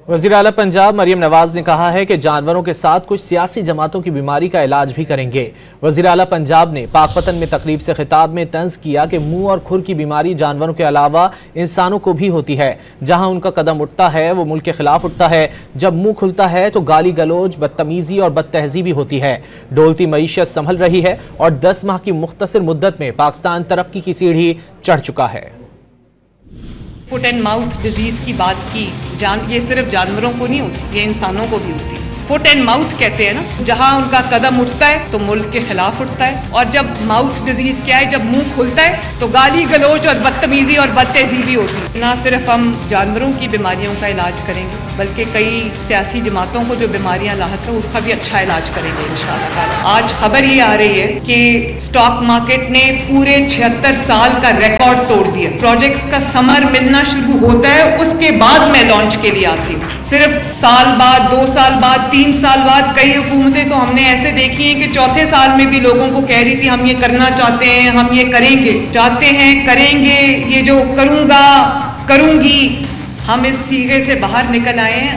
वज़ीर आला पंजाब मरियम नवाज ने कहा है कि जानवरों के साथ कुछ सियासी जमातों की बीमारी का इलाज भी करेंगे। वज़ीर आला पंजाब ने पाकपतन में तकरीब से खिताब में तंज किया कि मुंह और खुर की बीमारी जानवरों के अलावा इंसानों को भी होती है। जहां उनका कदम उठता है वो मुल्क के खिलाफ उठता है। जब मुंह खुलता है तो गाली गलोच, बदतमीजी और बदतहजीबी होती है। डोलती मईशत संभल रही है और 10 माह की मुख्तसर मुद्दत में पाकिस्तान तरक्की की सीढ़ी चढ़ चुका है। फुट एंड माउथ डिजीज की बात की, ये सिर्फ जानवरों को नहीं होती, ये इंसानों को भी होती है। फुट एंड माउथ कहते हैं ना, जहां उनका कदम उठता है तो मुल्क के खिलाफ उठता है। और जब माउथ डिजीज क्या है, जब मुंह खुलता है तो गाली गलोच और बदतमीजी और बदतहजीबी होती है। ना सिर्फ हम जानवरों की बीमारियों का इलाज करेंगे, बल्कि कई सियासी जमातों को जो बीमारियां लाहक है उसका भी अच्छा इलाज करेंगे इंशाअल्लाह। आज खबर ये आ रही है कि स्टॉक मार्केट ने पूरे 76 साल का रिकॉर्ड तोड़ दिया। प्रोजेक्ट्स का समर मिलना शुरू होता है, उसके बाद मैं लॉन्च के लिए आती हूँ। सिर्फ साल बाद, 2 साल बाद, 3 साल बाद, कई हुकूमतें तो हमने ऐसे देखी हैं कि चौथे साल में भी लोगों को कह रही थी हम ये करना चाहते हैं, हम ये करेंगे, चाहते हैं, करेंगे, ये जो करूंगा, करूंगी। हम इस सीगे से बाहर निकल आए हैं।